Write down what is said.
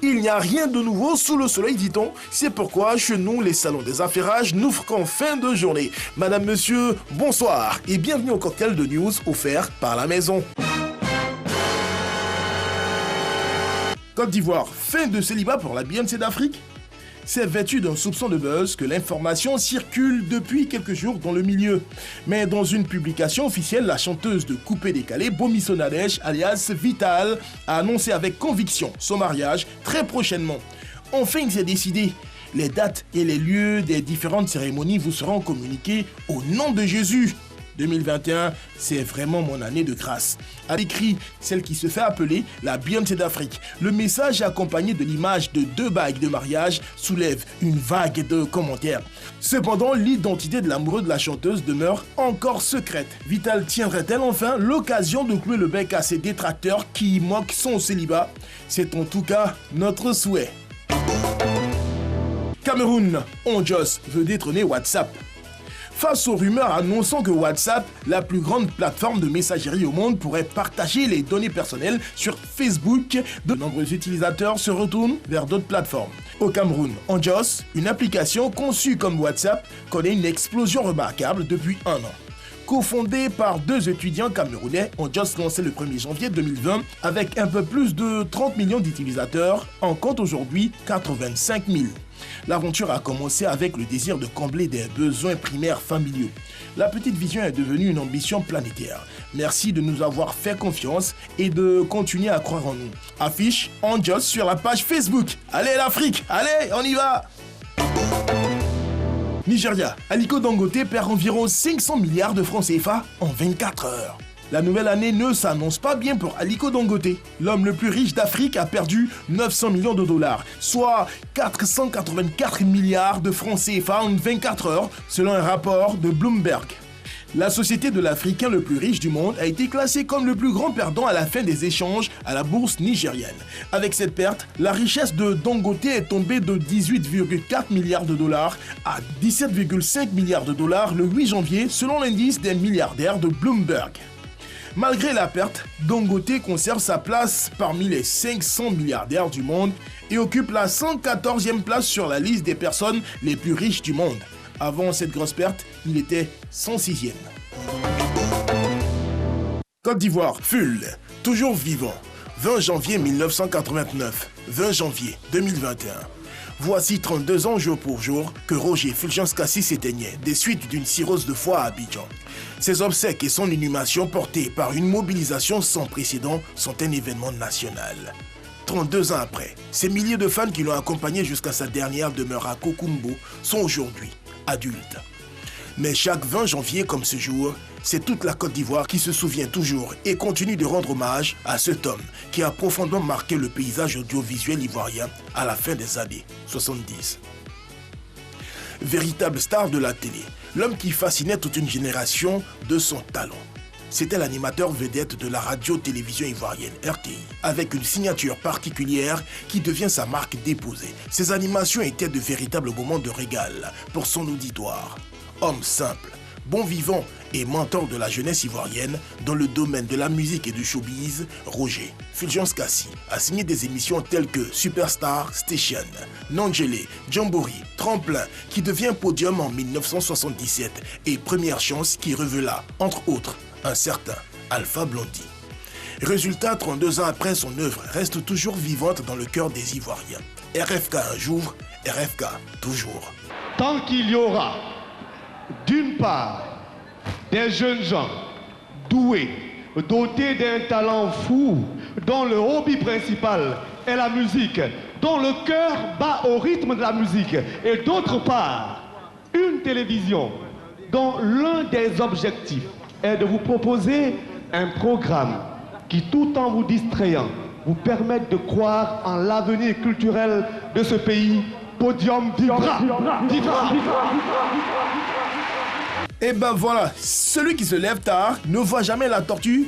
Il n'y a rien de nouveau sous le soleil, dit-on. C'est pourquoi chez nous, les salons des affairages n'ouvrent qu'en fin de journée. Madame, monsieur, bonsoir et bienvenue au cocktail de news offert par la maison. Côte d'Ivoire, fin de célibat pour la Beyoncé d'Afrique. C'est vêtu d'un soupçon de buzz que l'information circule depuis quelques jours dans le milieu. Mais dans une publication officielle, la chanteuse de Coupé-Décalé, Bomisso Nadège, alias Vital, a annoncé avec conviction son mariage très prochainement. Enfin, il s'est décidé. Les dates et les lieux des différentes cérémonies vous seront communiqués au nom de Jésus. 2021, c'est vraiment mon année de grâce. A écrit celle qui se fait appeler la Beyoncé d'Afrique. Le message accompagné de l'image de 2 bagues de mariage soulève une vague de commentaires. Cependant, l'identité de l'amoureux de la chanteuse demeure encore secrète. Vital tiendrait-elle enfin l'occasion de clouer le bec à ses détracteurs qui moquent son célibat? C'est en tout cas notre souhait. Cameroun, Onjos veut détrôner WhatsApp. Face aux rumeurs annonçant que WhatsApp, la plus grande plateforme de messagerie au monde, pourrait partager les données personnelles sur Facebook, de nombreux utilisateurs se retournent vers d'autres plateformes. Au Cameroun, Onjos, une application conçue comme WhatsApp, connaît une explosion remarquable depuis 1 an. Cofondé par 2 étudiants camerounais, Onjos lancé le 1er janvier 2020 avec un peu plus de 30 millions d'utilisateurs, en compte aujourd'hui 85 000. L'aventure a commencé avec le désir de combler des besoins primaires familiaux. La petite vision est devenue une ambition planétaire. Merci de nous avoir fait confiance et de continuer à croire en nous. Affiche Onjos sur la page Facebook. Allez l'Afrique, allez, on y va! Nigeria, Aliko Dangote perd environ 500 milliards de francs CFA en 24 heures. La nouvelle année ne s'annonce pas bien pour Aliko Dangote. L'homme le plus riche d'Afrique a perdu 900 millions de dollars, soit 484 milliards de francs CFA en 24 heures, selon un rapport de Bloomberg. La société de l'Africain le plus riche du monde a été classée comme le plus grand perdant à la fin des échanges à la bourse nigérienne. Avec cette perte, la richesse de Dangote est tombée de 18,4 milliards de dollars à 17,5 milliards de dollars le 8 janvier selon l'indice des milliardaires de Bloomberg. Malgré la perte, Dangote conserve sa place parmi les 500 milliardaires du monde et occupe la 114e place sur la liste des personnes les plus riches du monde. Avant cette grosse perte, il était 106e. Côte d'Ivoire, Ful, toujours vivant. 20 janvier 1989, 20 janvier 2021. Voici 32 ans jour pour jour que Roger Fulgence Kassi s'éteignait des suites d'une cirrhose de foie à Abidjan. Ses obsèques et son inhumation portées par une mobilisation sans précédent sont un événement national. 32 ans après, ces milliers de fans qui l'ont accompagné jusqu'à sa dernière demeure à Kokumbo sont aujourd'hui adultes. Mais chaque 20 janvier comme ce jour, c'est toute la Côte d'Ivoire qui se souvient toujours et continue de rendre hommage à cet homme qui a profondément marqué le paysage audiovisuel ivoirien à la fin des années 70. Véritable star de la télé, l'homme qui fascinait toute une génération de son talent. C'était l'animateur vedette de la radio-télévision ivoirienne RTI, avec une signature particulière qui devient sa marque déposée. Ses animations étaient de véritables moments de régal pour son auditoire. Homme simple, bon vivant et mentor de la jeunesse ivoirienne dans le domaine de la musique et du showbiz, Roger Fulgence Kassi a signé des émissions telles que Superstar Station, Nangélé, Jamboree, Tremplin qui devient podium en 1977 et Première Chance qui révéla, entre autres, un certain Alpha Blondy. Résultat, 32 ans après, son œuvre reste toujours vivante dans le cœur des Ivoiriens. RFK un jour, RFK toujours. Tant qu'il y aura, d'une part, des jeunes gens doués, dotés d'un talent fou, dont le hobby principal est la musique, dont le cœur bat au rythme de la musique, et d'autre part, une télévision dont l'un des objectifs est de vous proposer un programme qui, tout en vous distrayant, vous permette de croire en l'avenir culturel de ce pays. Podium vivra, vivra. Et ben voilà, celui qui se lève tard ne voit jamais la tortue